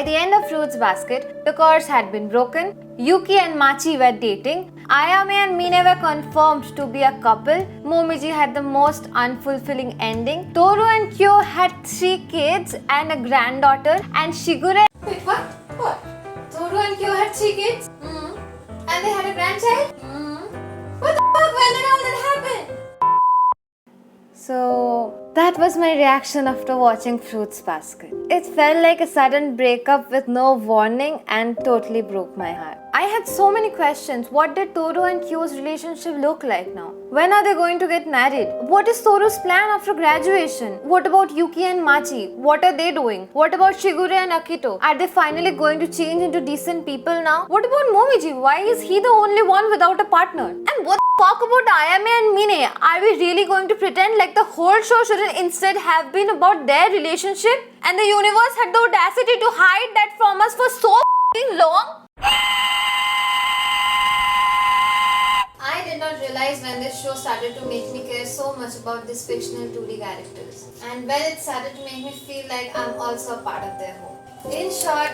At the end of Fruits Basket, the curse had been broken. Yuki and Machi were dating. Ayame and Mina were confirmed to be a couple. Momiji had the most unfulfilling ending. Toru and Kyo had 3 kids and a granddaughter. And Shigure... Wait, what? What? Toru and Kyo had 3 kids? And they had a grandchild? What the fuck? When did all that happen? So, that was my reaction after watching Fruits Basket. It felt like a sudden breakup with no warning and totally broke my heart. I had so many questions. What did Toru and Kyo's relationship look like now? When are they going to get married? What is Toru's plan after graduation? What about Yuki and Machi? What are they doing? What about Shigure and Akito? Are they finally going to change into decent people now? What about Momiji? Why is he the only one without a partner? And what the fuck about Ayame and Mine? Are we really going to pretend like the whole show shouldn't instead have been about their relationship? And the universe had the audacity to hide that from us for so long? I did not realize when this show started to make me care so much about these fictional 2D characters. And when it started to make me feel like I'm also a part of their home. In short,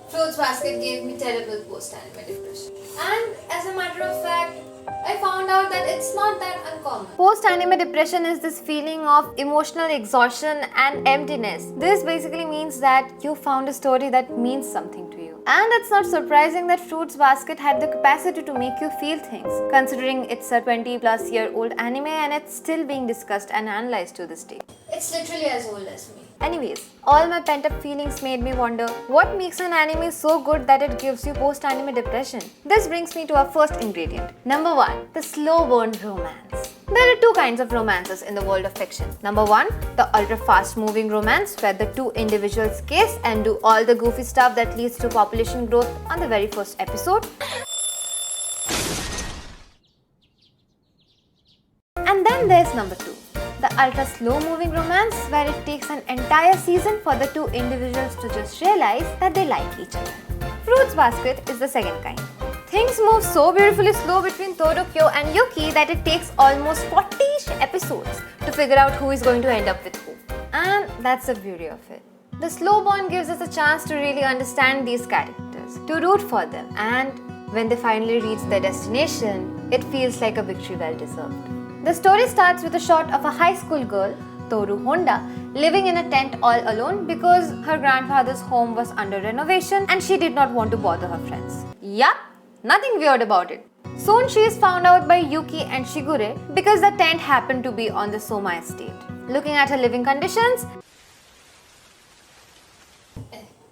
Fruits Basket gave me terrible post-anime depression. And as a matter of fact, I found out that it's not that uncommon. Post-anime depression is this feeling of emotional exhaustion and emptiness. This basically means that you found a story that means something to you. And it's not surprising that Fruits Basket had the capacity to make you feel things, considering it's a 20+ year old anime and it's still being discussed and analyzed to this day. It's literally as old as me. Anyways, all my pent-up feelings made me wonder what makes an anime so good that it gives you post-anime depression. This brings me to our first ingredient. Number 1, the slow burn romance. There are 2 kinds of romances in the world of fiction. Number 1, the ultra fast moving romance where the 2 individuals kiss and do all the goofy stuff that leads to population growth on the very first episode. And then there's number 2. The ultra slow moving romance where it takes an entire season for the 2 individuals to just realize that they like each other. Fruits Basket is the second kind. Things move so beautifully slow between Toru, Kyo and Yuki that it takes almost 40-ish episodes to figure out who is going to end up with who. And that's the beauty of it. The slow burn gives us a chance to really understand these characters, to root for them, and when they finally reach their destination, it feels like a victory well deserved. The story starts with a shot of a high school girl, Toru Honda, living in a tent all alone because her grandfather's home was under renovation and she did not want to bother her friends. Yup, nothing weird about it. Soon she is found out by Yuki and Shigure because the tent happened to be on the Soma estate. Looking at her living conditions,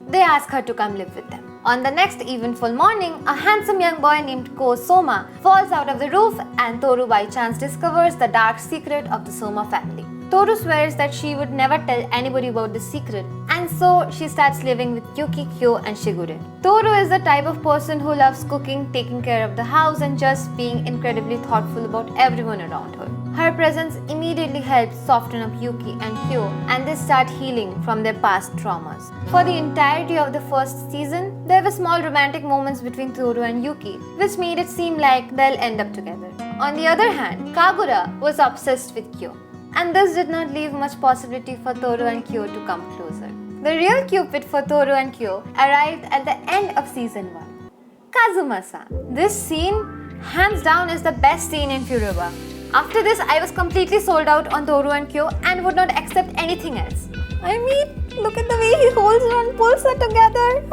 they ask her to come live with them. On the next eventful morning, a handsome young boy named Ko Soma falls out of the roof and Toru by chance discovers the dark secret of the Soma family. Toru swears that she would never tell anybody about this secret, and so she starts living with Yuki, Kyo and Shigure. Toru is the type of person who loves cooking, taking care of the house and just being incredibly thoughtful about everyone around her. Her presence immediately helps soften up Yuki and Kyo and they start healing from their past traumas. For the entirety of the first season, there were small romantic moments between Toru and Yuki, which made it seem like they'll end up together. On the other hand, Kagura was obsessed with Kyo, and this did not leave much possibility for Toru and Kyo to come closer. The real cupid for Toru and Kyo arrived at the end of season 1. Kazuma-san. This scene, hands down, is the best scene in Furuba. After this, I was completely sold out on Toru and Kyo and would not accept anything else. I mean, look at the way he holds her and pulls her together.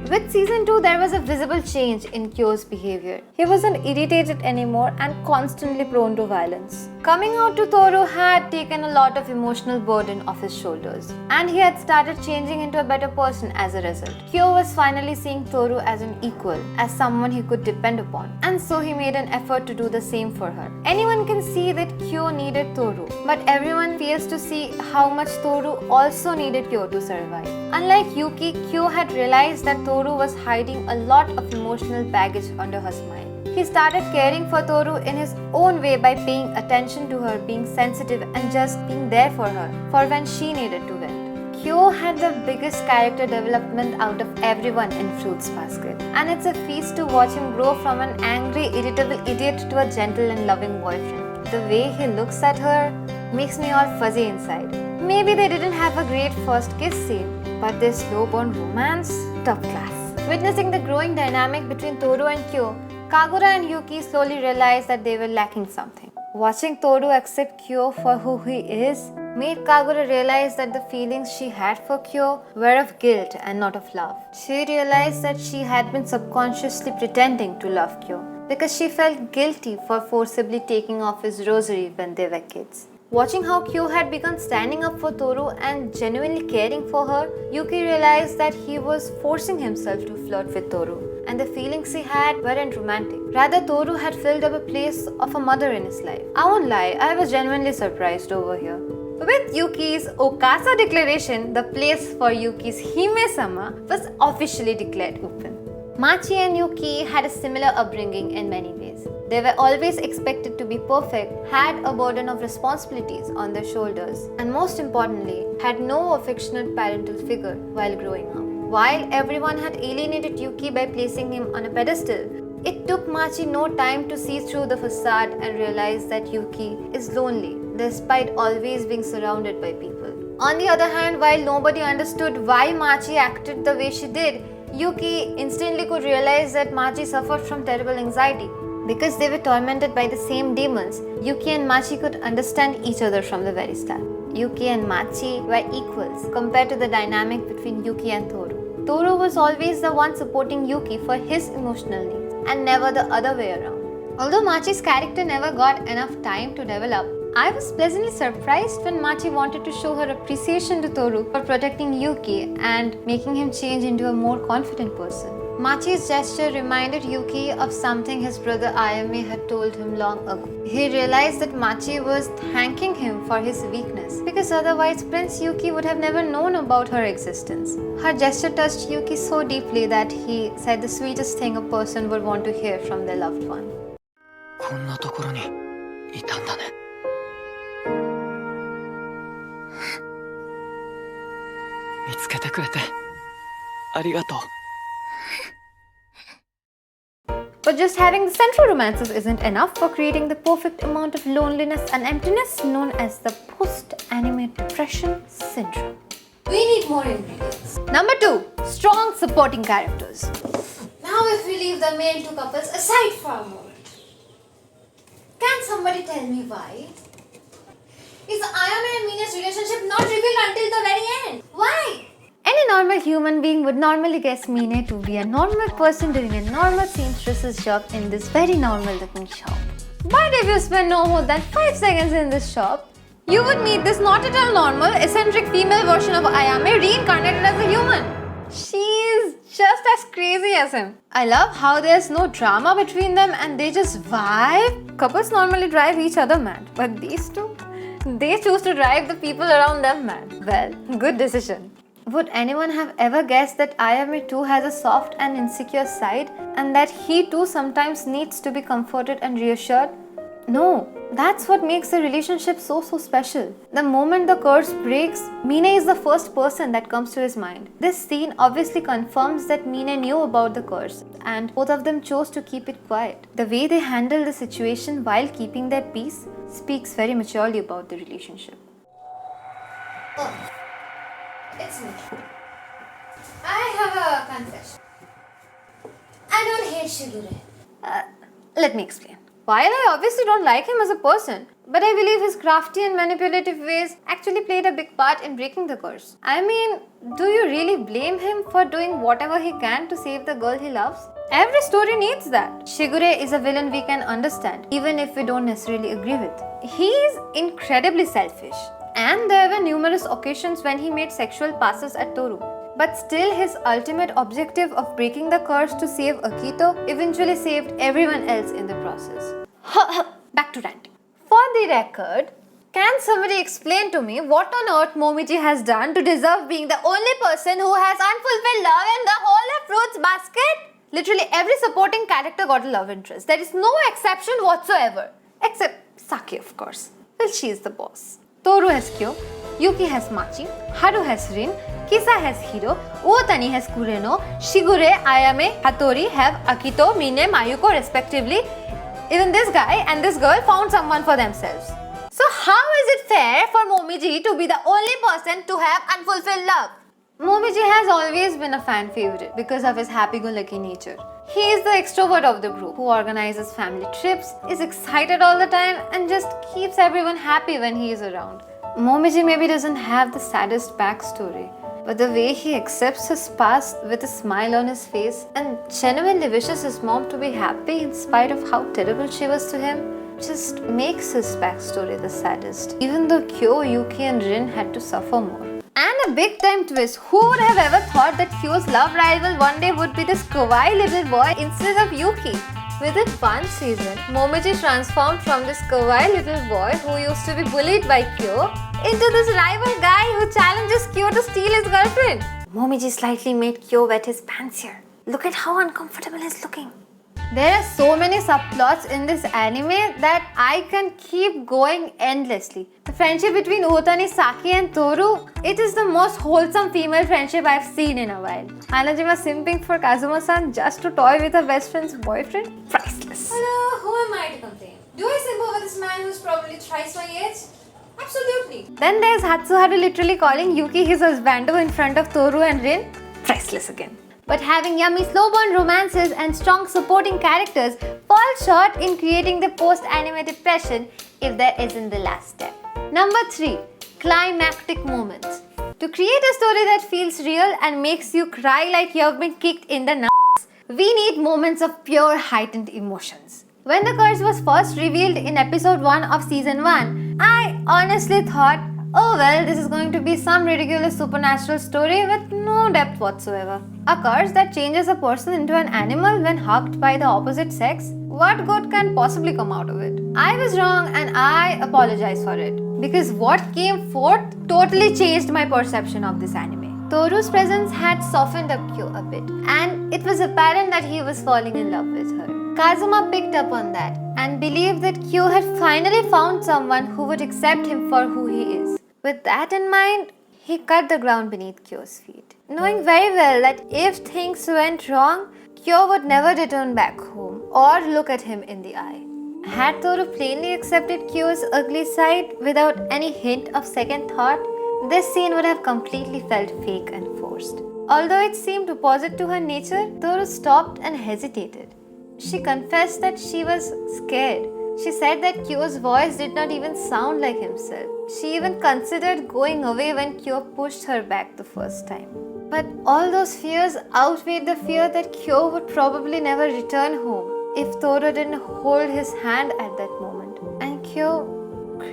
With season 2, there was a visible change in Kyo's behavior. He wasn't irritated anymore and constantly prone to violence. Coming out to Toru had taken a lot of emotional burden off his shoulders, and he had started changing into a better person as a result. Kyo was finally seeing Toru as an equal, as someone he could depend upon, and so he made an effort to do the same for her. Anyone can see that Kyo needed Toru, but everyone fails to see how much Toru also needed Kyo to survive. Unlike Yuki, Kyo had realized that Toru was hiding a lot of emotional baggage under her smile. He started caring for Toru in his own way by paying attention to her, being sensitive and just being there for her, for when she needed to vent. Kyo had the biggest character development out of everyone in Fruits Basket, and it's a feast to watch him grow from an angry, irritable idiot to a gentle and loving boyfriend. The way he looks at her makes me all fuzzy inside. Maybe they didn't have a great first kiss scene, But their slow-burn romance, top class. Witnessing the growing dynamic between Toru and Kyo, Kagura and Yuki slowly realized that they were lacking something. Watching Toru accept Kyo for who he is made Kagura realize that the feelings she had for Kyo were of guilt and not of love. She realized that she had been subconsciously pretending to love Kyo because she felt guilty for forcibly taking off his rosary when they were kids. Watching how Kyo had begun standing up for Toru and genuinely caring for her, Yuki realized that he was forcing himself to flirt with Toru, and the feelings he had weren't romantic. Rather, Toru had filled up a place of a mother in his life. I won't lie, I was genuinely surprised over here. With Yuki's Okasa declaration, the place for Yuki's Hime-sama was officially declared open. Machi and Yuki had a similar upbringing in many ways. They were always expected to be perfect, had a burden of responsibilities on their shoulders, and most importantly, had no affectionate parental figure while growing up. While everyone had alienated Yuki by placing him on a pedestal, it took Machi no time to see through the facade and realize that Yuki is lonely, despite always being surrounded by people. On the other hand, while nobody understood why Machi acted the way she did, Yuki instantly could realize that Machi suffered from terrible anxiety. Because they were tormented by the same demons, Yuki and Machi could understand each other from the very start. Yuki and Machi were equals compared to the dynamic between Yuki and Toru. Toru was always the one supporting Yuki for his emotional needs and never the other way around. Although Machi's character never got enough time to develop, I was pleasantly surprised when Machi wanted to show her appreciation to Toru for protecting Yuki and making him change into a more confident person. Machi's gesture reminded Yuki of something his brother Ayame had told him long ago. He realized that Machi was thanking him for his weakness because otherwise Prince Yuki would have never known about her existence. Her gesture touched Yuki so deeply that he said the sweetest thing a person would want to hear from their loved one. こんなところにいたんだね。見つけてくれてありがとう。 But just having the central romances isn't enough for creating the perfect amount of loneliness and emptiness known as the post-anime depression syndrome. We need more ingredients. Number 2. Strong supporting characters. Now if we leave the male two couples aside for a moment, can somebody tell me why? Is Ayame and Mina's relationship not revealed until the very end? Why? Any normal human being would normally guess Mina to be a normal person doing a normal seamstress's job in this very normal looking shop. But if you spend no more than 5 seconds in this shop, you would meet this not at all normal, eccentric female version of Ayame reincarnated as a human. She is just as crazy as him. I love how there's no drama between them and they just vibe. Couples normally drive each other mad, but these two, they choose to drive the people around them mad. Well, good decision. Would anyone have ever guessed that Ayame too has a soft and insecure side and that he too sometimes needs to be comforted and reassured? No, that's what makes the relationship so special. The moment the curse breaks, Mina is the first person that comes to his mind. This scene obviously confirms that Mina knew about the curse and both of them chose to keep it quiet. The way they handle the situation while keeping their peace speaks very maturely about the relationship. Oh. It's me. I have a confession. I don't hate Shigure. Let me explain. While I obviously don't like him as a person, but I believe his crafty and manipulative ways actually played a big part in breaking the curse. I mean, do you really blame him for doing whatever he can to save the girl he loves? Every story needs that. Shigure is a villain we can understand, even if we don't necessarily agree with. He is incredibly selfish. And there were numerous occasions when he made sexual passes at Toru. But still his ultimate objective of breaking the curse to save Akito eventually saved everyone else in the process. Back to ranting. For the record, can somebody explain to me what on earth Momiji has done to deserve being the only person who has unfulfilled love in the whole of Fruits basket? Literally every supporting character got a love interest. There is no exception whatsoever. Except Saki, of course. Well, she is the boss. Toru has Kyo, Yuki has Machi, Haru has Rin, Kisa has Hiro, Uotani has Kureno, Shigure, Ayame, Hattori have Akito, Mine, Mayuko respectively. Even this guy and this girl found someone for themselves. So how is it fair for Momiji to be the only person to have unfulfilled love? Momiji has always been a fan favorite because of his happy-go-lucky nature. He is the extrovert of the group who organizes family trips, is excited all the time and just keeps everyone happy when he is around. Momiji maybe doesn't have the saddest backstory, but the way he accepts his past with a smile on his face and genuinely wishes his mom to be happy in spite of how terrible she was to him just makes his backstory the saddest, even though Kyo, Yuki and Rin had to suffer more. And a big time twist, who would have ever thought that Kyo's love rival one day would be this kawaii little boy instead of Yuki? Within one season, Momiji transformed from this kawaii little boy who used to be bullied by Kyo into this rival guy who challenges Kyo to steal his girlfriend. Momiji slightly made Kyo wet his pants here. Look at how uncomfortable he's looking. There are so many subplots in this anime that I can keep going endlessly. The friendship between Otani, Saki and Toru, it is the most wholesome female friendship I've seen in a while. Hanajima simping for Kazuma-san just to toy with her best friend's boyfriend? Priceless. Hello, who am I to complain? Do I simp over this man who's probably thrice my age? Absolutely. Then there's Hatsuharu literally calling Yuki his husbando in front of Toru and Rin? Priceless again. But having yummy slow-burn romances and strong supporting characters falls short in creating the post-anime depression if there isn't the last step. Number 3. Climactic moments. To create a story that feels real and makes you cry like you have been kicked in the nuts, we need moments of pure heightened emotions. When the curse was first revealed in episode 1 of season 1, I honestly thought, oh well, this is going to be some ridiculous supernatural story with no depth whatsoever. A curse that changes a person into an animal when hugged by the opposite sex? What good can possibly come out of it? I was wrong and I apologize for it. Because what came forth totally changed my perception of this anime. Toru's presence had softened up Kyo a bit and it was apparent that he was falling in love with her. Kazuma picked up on that and believed that Kyo had finally found someone who would accept him for who he is. With that in mind, he cut the ground beneath Kyo's feet, knowing very well that if things went wrong, Kyo would never return back home or look at him in the eye. Had Toru plainly accepted Kyo's ugly side without any hint of second thought, this scene would have completely felt fake and forced. Although it seemed opposite to her nature, Toru stopped and hesitated. She confessed that she was scared. She said that Kyo's voice did not even sound like himself. She even considered going away when Kyo pushed her back the first time. But all those fears outweighed the fear that Kyo would probably never return home if Toru didn't hold his hand at that moment. And Kyo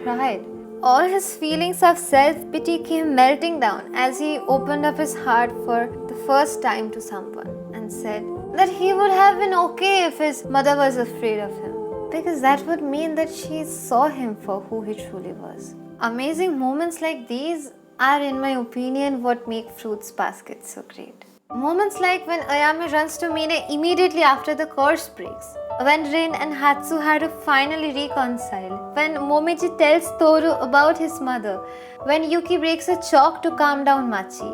cried. All his feelings of self-pity came melting down as he opened up his heart for the first time to someone and said that he would have been okay if his mother was afraid of him, because that would mean that she saw him for who he truly was. Amazing moments like these are, in my opinion, what make Fruits Basket so great. Moments like when Ayame runs to Mina immediately after the curse breaks, when Rin and Hatsuharu finally reconcile, when Momiji tells Toru about his mother, when Yuki breaks a chalk to calm down Machi,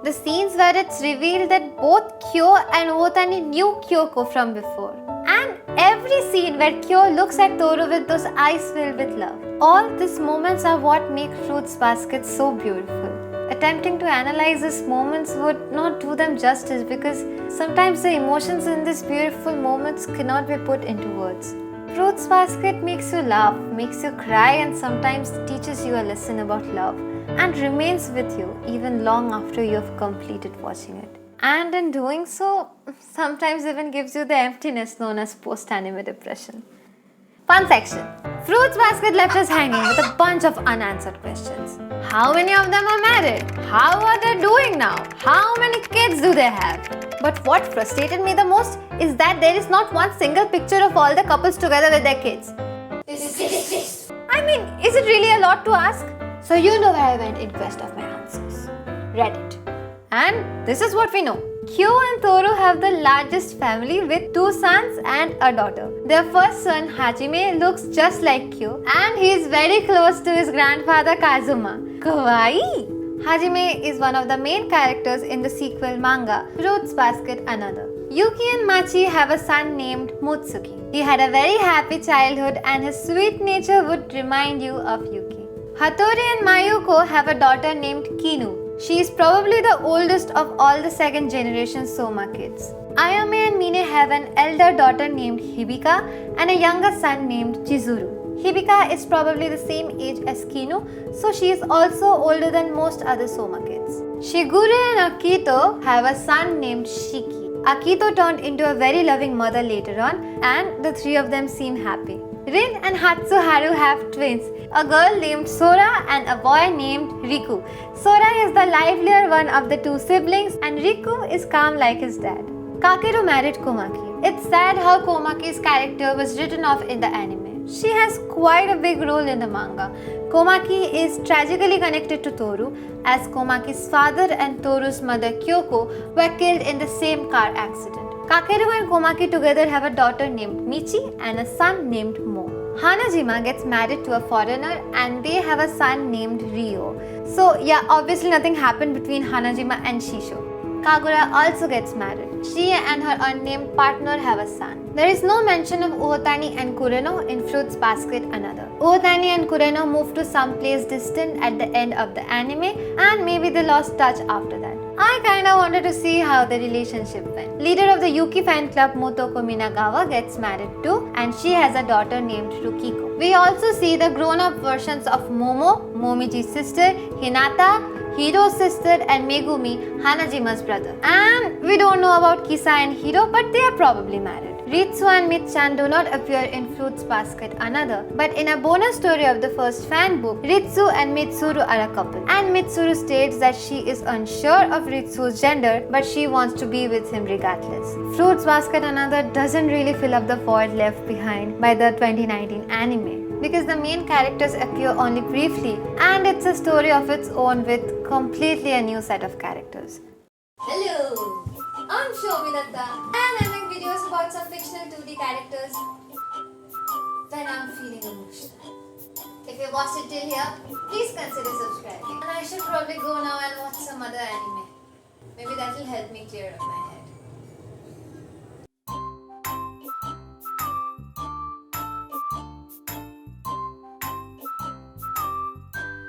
the scenes where it's revealed that both Kyo and Otani knew Kyoko from before, and every scene where Kyo looks at Toru with those eyes filled with love. All these moments are what make Fruits Basket so beautiful. Attempting to analyze these moments would not do them justice because sometimes the emotions in these beautiful moments cannot be put into words. Fruits Basket makes you laugh, makes you cry, and sometimes teaches you a lesson about love and remains with you even long after you have completed watching it. And in doing so, sometimes even gives you the emptiness known as post-anime depression. Fun section. Fruits Basket left us hanging with a bunch of unanswered questions. How many of them are married? How are they doing now? How many kids do they have? But what frustrated me the most is that there is not one single picture of all the couples together with their kids. I mean, is it really a lot to ask? So you know where I went in quest of my answers. Reddit. And this is what we know. Kyo and Toru have the largest family with 2 sons and a daughter. Their first son, Hajime, looks just like Kyo and he is very close to his grandfather Kazuma. Kawaii! Hajime is one of the main characters in the sequel manga, Fruits Basket Another. Yuki and Machi have a son named Mutsuki. He had a very happy childhood and his sweet nature would remind you of Yuki. Hattori and Mayuko have a daughter named Kinu. She is probably the oldest of all the second generation Soma kids. Ayame and Mine have an elder daughter named Hibika and a younger son named Chizuru. Hibika is probably the same age as Kinu, so she is also older than most other Soma kids. Shigure and Akito have a son named Shiki. Akito turned into a very loving mother later on, and the three of them seem happy. Rin and Hatsuharu have twins, a girl named Sora and a boy named Riku. Sora is the livelier one of the two siblings, and Riku is calm like his dad. Kakeru married Komaki. It's sad how Komaki's character was written off in the anime. She has quite a big role in the manga. Komaki is tragically connected to Toru, as Komaki's father and Toru's mother Kyoko were killed in the same car accident. Kakeru and Komaki together have a daughter named Michi and a son named Mo. Hanajima gets married to a foreigner and they have a son named Ryo. So yeah, obviously nothing happened between Hanajima and Shisho. Kagura also gets married. She and her unnamed partner have a son. There is no mention of Uotani and Kureno in Fruits Basket Another. Uotani and Kureno moved to some place distant at the end of the anime, and maybe they lost touch after that. I kinda wanted to see how the relationship went. Leader of the Yuki fan club Motoko Minagawa gets married too, and she has a daughter named Rukiko. We also see the grown-up versions of Momo, Momiji's sister, Hinata, Hiro's sister, and Megumi, Hanajima's brother. And we don't know about Kisa and Hiro, but they are probably married. Ritsu and Michan do not appear in Fruits Basket Another, but in a bonus story of the first fan book, Ritsu and Mitsuru are a couple. And Mitsuru states that she is unsure of Ritsu's gender, but she wants to be with him regardless. Fruits Basket Another doesn't really fill up the void left behind by the 2019 anime, because the main characters appear only briefly, and it's a story of its own with completely a new set of characters. Hello, I'm Shobhinatta and I make videos about some fictional 2D characters when I'm feeling emotional. If you watched it till here, please consider subscribing. And I should probably go now and watch some other anime. Maybe that will help me clear up my head.